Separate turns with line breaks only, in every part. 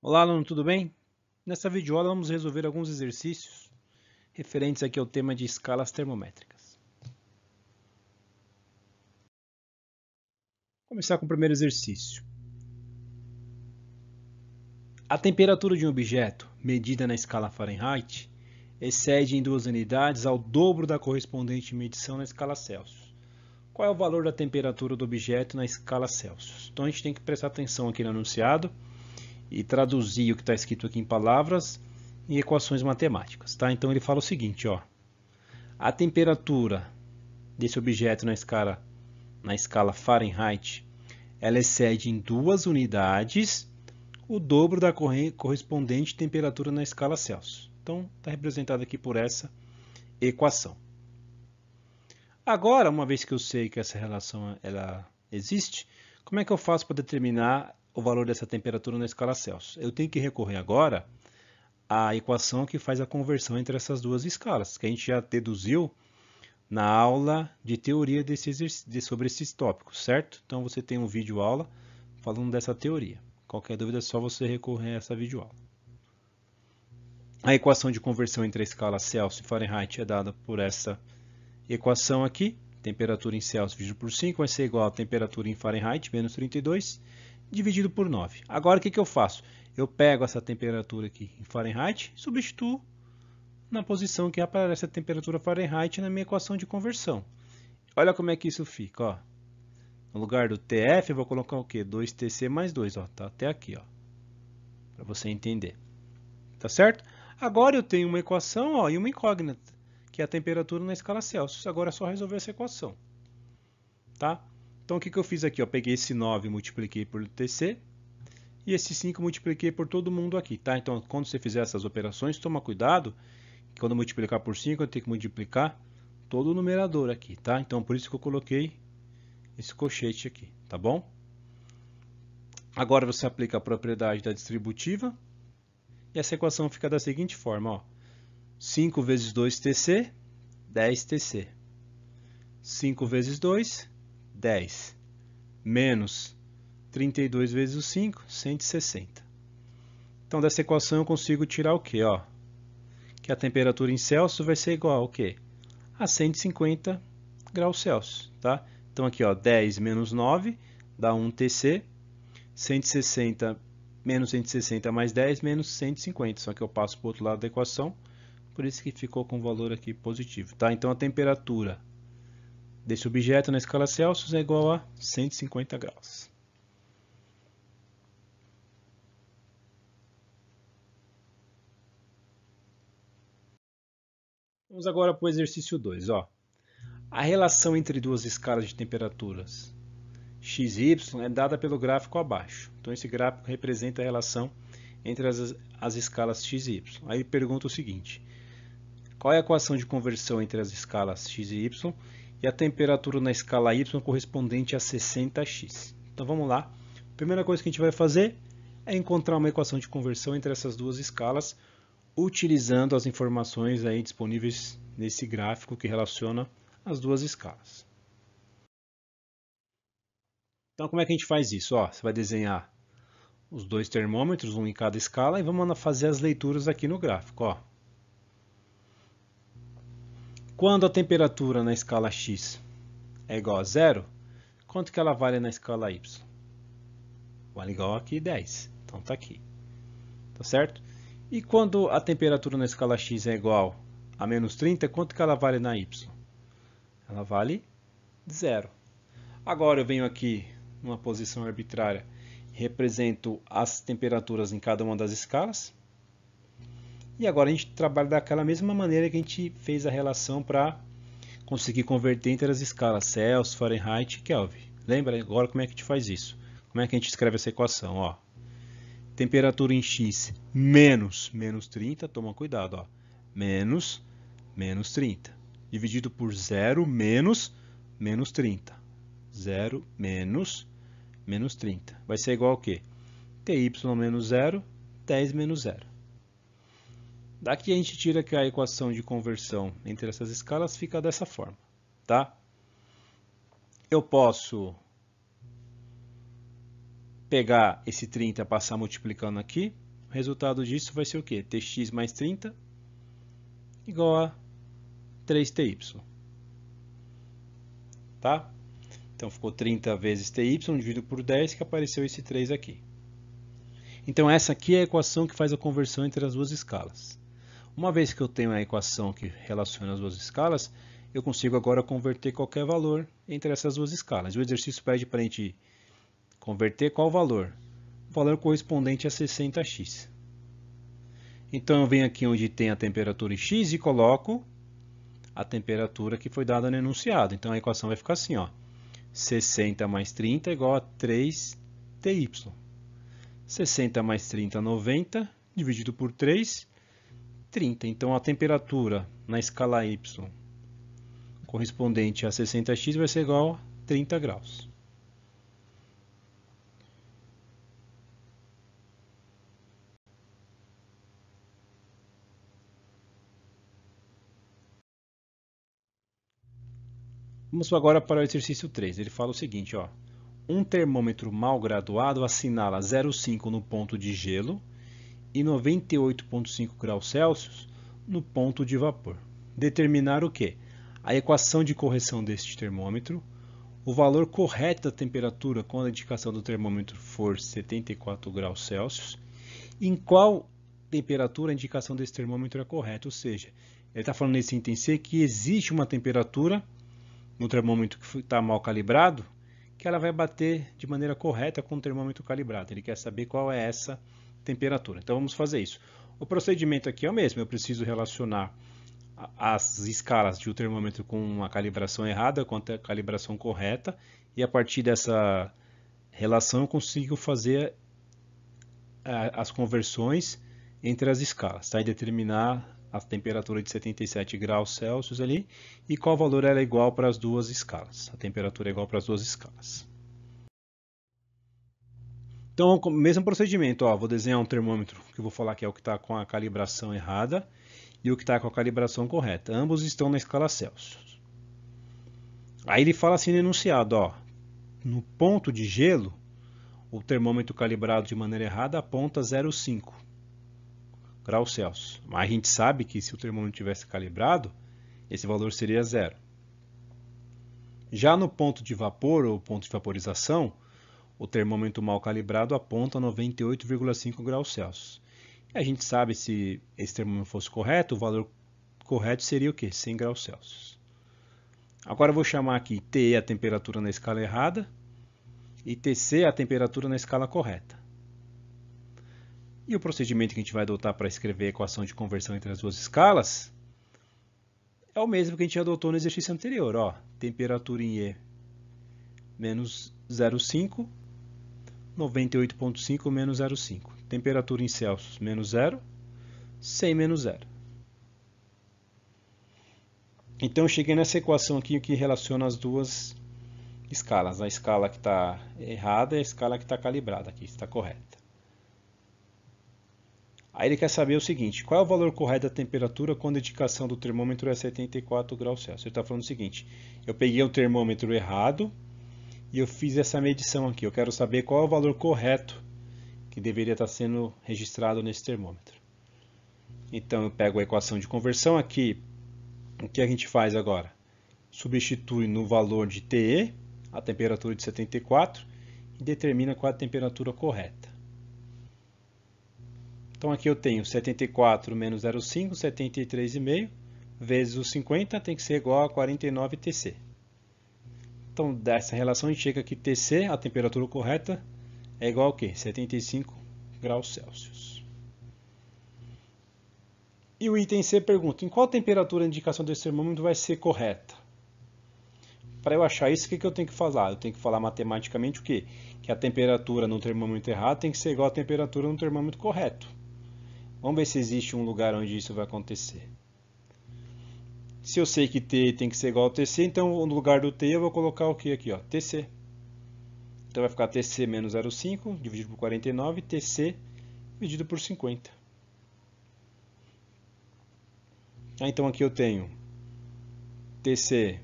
Olá, aluno, tudo bem? Nessa videoaula vamos resolver alguns exercícios referentes aqui ao tema de escalas termométricas. Vou começar com o primeiro exercício. A temperatura de um objeto, medida na escala Fahrenheit, excede em 2 unidades ao dobro da correspondente medição na escala Celsius. Qual é o valor da temperatura do objeto na escala Celsius? Então a gente tem que prestar atenção aqui no enunciado e traduzir o que está escrito aqui em palavras em equações matemáticas, tá? Então ele fala o seguinte, ó. A temperatura desse objeto na escala Fahrenheit, ela excede em 2 unidades o dobro da correspondente temperatura na escala Celsius. Então, está representado aqui por essa equação. Agora, uma vez que eu sei que essa relação ela existe, como é que eu faço para determinar o valor dessa temperatura na escala Celsius? Eu tenho que recorrer agora à equação que faz a conversão entre essas duas escalas, que a gente já deduziu na aula de teoria sobre esses tópicos, certo? Então você tem um vídeo aula falando dessa teoria. Qualquer dúvida é só você recorrer a essa videoaula. A equação de conversão entre a escala Celsius e Fahrenheit é dada por essa equação aqui. Temperatura em Celsius dividido por 5 vai ser igual a temperatura em Fahrenheit, menos 32, dividido por 9. Agora o que eu faço? Eu pego essa temperatura aqui em Fahrenheit e substituo na posição que aparece a temperatura Fahrenheit na minha equação de conversão. Olha como é que isso fica, ó. No lugar do TF, eu vou colocar o quê? 2TC mais 2, ó. Tá até aqui, ó. Para você entender. Tá certo? Agora eu tenho uma equação, ó, e uma incógnita, que é a temperatura na escala Celsius. Agora é só resolver essa equação. Tá? Então o que eu fiz aqui? Eu peguei esse 9 e multipliquei por TC, e esse 5 multipliquei por todo mundo aqui, tá? Então quando você fizer essas operações, toma cuidado, que quando eu multiplicar por 5, eu tenho que multiplicar todo o numerador aqui, tá? Então por isso que eu coloquei esse colchete aqui, tá bom? Agora você aplica a propriedade da distributiva e essa equação fica da seguinte forma, ó. 5 vezes 2TC, 10TC. 5 vezes 2, 10. Menos 32 vezes o 5, 160. Então dessa equação eu consigo tirar o quê? Ó? Que a temperatura em Celsius vai ser igual ao quê? A 150 graus Celsius, tá? Então aqui, ó, 10 menos 9 dá 1TC. 160 menos 160 mais 10 menos 150, só que eu passo para o outro lado da equação, por isso que ficou com o valor aqui positivo, tá? Então a temperatura desse objeto na escala Celsius é igual a 150 graus. Vamos agora para o exercício 2, ó. A relação entre duas escalas de temperaturas x e y é dada pelo gráfico abaixo. Então esse gráfico representa a relação entre as escalas x e y. Aí pergunta o seguinte: qual é a equação de conversão entre as escalas x e y e a temperatura na escala y correspondente a 60x? Então vamos lá. A primeira coisa que a gente vai fazer é encontrar uma equação de conversão entre essas duas escalas utilizando as informações aí disponíveis nesse gráfico que relaciona as duas escalas. Então como é que a gente faz isso? Ó, você vai desenhar os dois termômetros, um em cada escala, e vamos fazer as leituras aqui no gráfico. Ó. Quando a temperatura na escala x é igual a zero, quanto que ela vale na escala y? Vale igual aqui 10. Então está aqui. Tá certo? E quando a temperatura na escala x é igual a menos 30, quanto que ela vale na y? Ela vale 0. Agora eu venho aqui numa posição arbitrária e represento as temperaturas em cada uma das escalas. E agora a gente trabalha daquela mesma maneira que a gente fez a relação para conseguir converter entre as escalas Celsius, Fahrenheit e Kelvin. Lembra agora como é que a gente faz isso? Como é que a gente escreve essa equação? Ó, temperatura em x menos 30, toma cuidado, ó, menos 30, dividido por 0 menos 30. 0 menos 30. Vai ser igual ao quê? Ty menos 0, 10 menos 0. Daqui a gente tira que a equação de conversão entre essas escalas fica dessa forma, tá? Eu posso pegar esse 30 e passar multiplicando aqui. resultado disso vai ser o quê? Tx mais 30 igual a 3ty. Tá? Então ficou 30 vezes ty dividido por 10, que apareceu esse 3 aqui. Então essa aqui é a equação que faz a conversão entre as duas escalas. Uma vez que eu tenho a equação que relaciona as duas escalas, eu consigo agora converter qualquer valor entre essas duas escalas. O exercício pede para a gente converter qual valor? O valor correspondente a 60x. Então eu venho aqui onde tem a temperatura em x e coloco a temperatura que foi dada no enunciado. Então a equação vai ficar assim, ó, 60 mais 30 igual a 3ty. 60 mais 30, 90, dividido por 3, 30. Então a temperatura na escala y correspondente a 60x vai ser igual a 30 graus. Vamos agora para o exercício 3. Ele fala o seguinte, ó. Um termômetro mal graduado assinala 0,5 no ponto de gelo e 98,5 graus Celsius no ponto de vapor. Determinar o quê? A equação de correção deste termômetro, o valor correto da temperatura quando a indicação do termômetro for 74 graus Celsius, e em qual temperatura a indicação desse termômetro é correta. Ou seja, ele está falando nesse item C que existe uma temperatura no termômetro que está mal calibrado, que ela vai bater de maneira correta com o termômetro calibrado. Ele quer saber qual é essa temperatura. Então vamos fazer isso. O procedimento aqui é o mesmo. Eu preciso relacionar as escalas de um termômetro com a calibração errada com a calibração correta. E a partir dessa relação eu consigo fazer as conversões entre as escalas, tá? E determinar a temperatura de 77 graus Celsius ali e qual valor era igual para as duas escalas. A temperatura é igual para as duas escalas. Então, mesmo procedimento, ó, vou desenhar um termômetro que eu vou falar que é o que está com a calibração errada e o que está com a calibração correta. Ambos estão na escala Celsius. Aí ele fala assim no enunciado, ó, no ponto de gelo, o termômetro calibrado de maneira errada aponta 0,5 graus Celsius. Mas a gente sabe que se o termômetro tivesse calibrado, esse valor seria 0. Já no ponto de vapor ou ponto de vaporização, o termômetro mal calibrado aponta 98,5 graus Celsius. E a gente sabe se esse termômetro fosse correto, o valor correto seria o quê? 100 graus Celsius. Agora eu vou chamar aqui TE a temperatura na escala errada e TC a temperatura na escala correta. E o procedimento que a gente vai adotar para escrever a equação de conversão entre as duas escalas é o mesmo que a gente adotou no exercício anterior. Ó, temperatura em E menos 0,5, 98,5 menos 0,5. Temperatura em Celsius menos 0, 100 menos 0. Então eu cheguei nessa equação aqui que relaciona as duas escalas. A escala que está errada e a escala que está calibrada, aqui está correta. Aí ele quer saber o seguinte, qual é o valor correto da temperatura quando a indicação do termômetro é 74 graus Celsius? Ele está falando o seguinte, eu peguei o termômetro errado e eu fiz essa medição aqui. Eu quero saber qual é o valor correto que deveria estar sendo registrado nesse termômetro. Então eu pego a equação de conversão aqui, o que a gente faz agora? Substitui no valor de TE, a temperatura de 74, e determina qual é a temperatura correta. Então aqui eu tenho 74 menos 0,5, 73,5, vezes o 50 tem que ser igual a 49 TC. Então dessa relação a gente chega que TC, a temperatura correta, é igual a quê? 75 graus Celsius. E o item C pergunta, em qual temperatura a indicação desse termômetro vai ser correta? Para eu achar isso, o que eu tenho que falar? Eu tenho que falar matematicamente o quê? Que a temperatura no termômetro errado tem que ser igual à temperatura no termômetro correto. Vamos ver se existe um lugar onde isso vai acontecer. Se eu sei que T tem que ser igual ao TC, então no lugar do T eu vou colocar o que aqui? Ó, TC. Então vai ficar TC menos 0,5 dividido por 49, TC dividido por 50. Então aqui eu tenho TC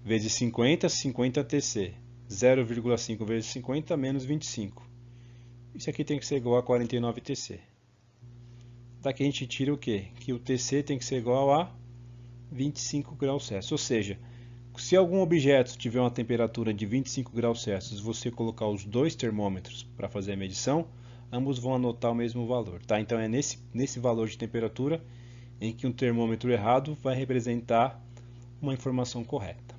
vezes 50, 50 TC. 0,5 vezes 50 menos 25. Isso aqui tem que ser igual a 49 TC. Daqui a gente tira o quê? Que o TC tem que ser igual a 25 graus Celsius. Ou seja, se algum objeto tiver uma temperatura de 25 graus Celsius, você colocar os dois termômetros para fazer a medição, ambos vão anotar o mesmo valor. Tá? Então é nesse valor de temperatura em que um termômetro errado vai representar uma informação correta.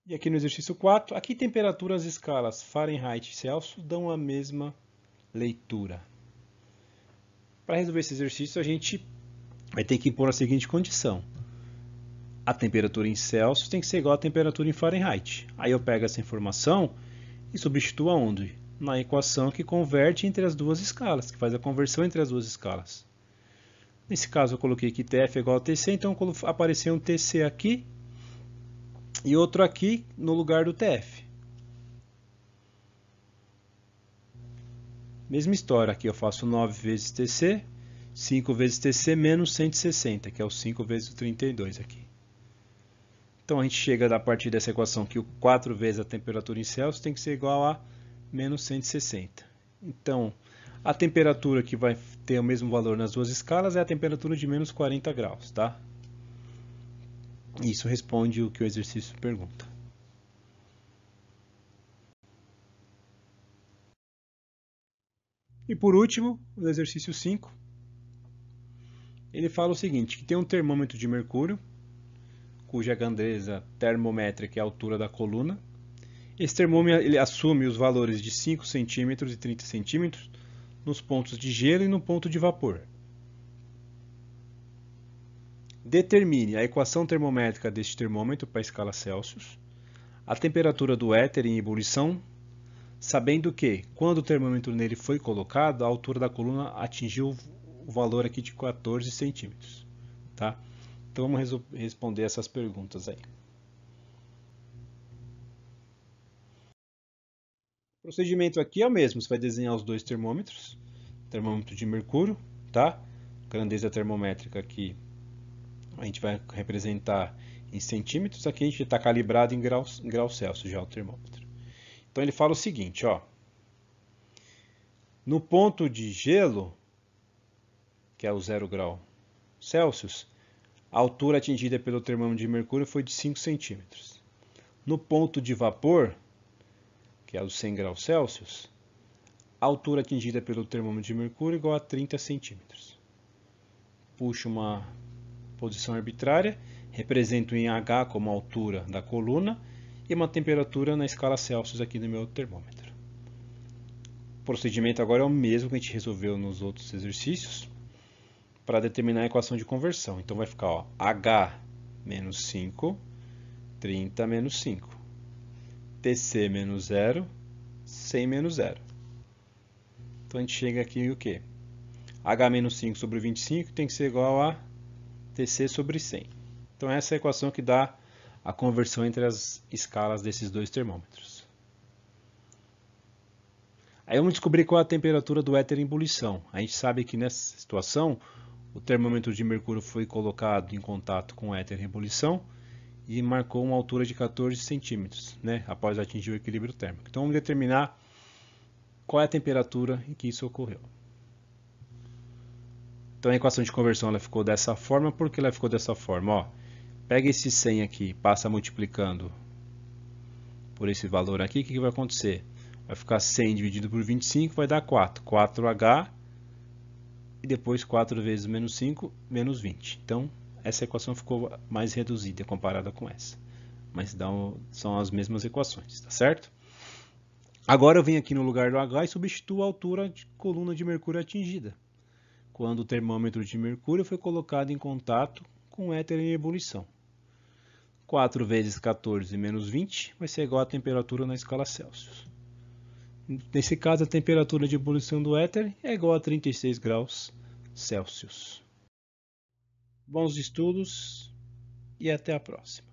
E aqui no exercício 4, aqui temperaturas escalas Fahrenheit e Celsius dão a mesma leitura. Para resolver esse exercício, a gente vai ter que impor a seguinte condição. A temperatura em Celsius tem que ser igual à temperatura em Fahrenheit. Aí eu pego essa informação e substituo aonde? Na equação que converte entre as duas escalas, que faz a conversão entre as duas escalas. Nesse caso eu coloquei que TF é igual a TC, então apareceu um TC aqui e outro aqui no lugar do TF. Mesma história, aqui eu faço 9 vezes TC, 5 vezes TC menos 160, que é o 5 vezes o 32 aqui. Então a gente chega a partir dessa equação que o 4 vezes a temperatura em Celsius tem que ser igual a menos 160. Então a temperatura que vai ter o mesmo valor nas duas escalas é a temperatura de menos 40 graus, tá? Isso responde o que o exercício pergunta. E por último, o exercício 5, ele fala o seguinte, que tem um termômetro de mercúrio, cuja grandeza termométrica é a altura da coluna. Esse termômetro ele assume os valores de 5 cm e 30 cm nos pontos de gelo e no ponto de vapor. Determine a equação termométrica deste termômetro para a escala Celsius, a temperatura do éter em ebulição, sabendo que, quando o termômetro nele foi colocado, a altura da coluna atingiu o valor aqui de 14 centímetros. Tá? Então vamos responder essas perguntas aí. O procedimento aqui é o mesmo, você vai desenhar os dois termômetros, termômetro de mercúrio, tá? Grandeza termométrica aqui a gente vai representar em centímetros, aqui a gente está calibrado em graus Celsius já o termômetro. Então ele fala o seguinte, ó, no ponto de gelo, que é o 0 grau Celsius, a altura atingida pelo termômetro de mercúrio foi de 5 centímetros. No ponto de vapor, que é os 100 graus Celsius, a altura atingida pelo termômetro de mercúrio é igual a 30 centímetros. Puxo uma posição arbitrária, represento em H como a altura da coluna e uma temperatura na escala Celsius aqui no meu termômetro. O procedimento agora é o mesmo que a gente resolveu nos outros exercícios para determinar a equação de conversão. Então vai ficar ó, H menos 5, 30 menos 5. TC menos 0, 100 menos 0. Então a gente chega aqui em o quê? H menos 5 sobre 25 tem que ser igual a TC sobre 100. Então essa é a equação que dá a conversão entre as escalas desses dois termômetros. Aí vamos descobrir qual é a temperatura do éter em ebulição. A gente sabe que nessa situação o termômetro de mercúrio foi colocado em contato com o éter em ebulição e marcou uma altura de 14 centímetros, né, após atingir o equilíbrio térmico. Então vamos determinar qual é a temperatura em que isso ocorreu. Então a equação de conversão ela ficou dessa forma. Por que ela ficou dessa forma? Ó, pega esse 100 aqui, passa multiplicando por esse valor aqui, o que vai acontecer? Vai ficar 100 dividido por 25, vai dar 4. 4H e depois 4 vezes menos 5, menos 20. Então essa equação ficou mais reduzida comparada com essa. Mas são as mesmas equações, tá certo? Agora eu venho aqui no lugar do H e substituo a altura de coluna de mercúrio atingida, quando o termômetro de mercúrio foi colocado em contato com o éter em ebulição. 4 vezes 14 menos 20 vai ser igual à temperatura na escala Celsius. Nesse caso, a temperatura de ebulição do éter é igual a 36 graus Celsius. Bons estudos e até a próxima.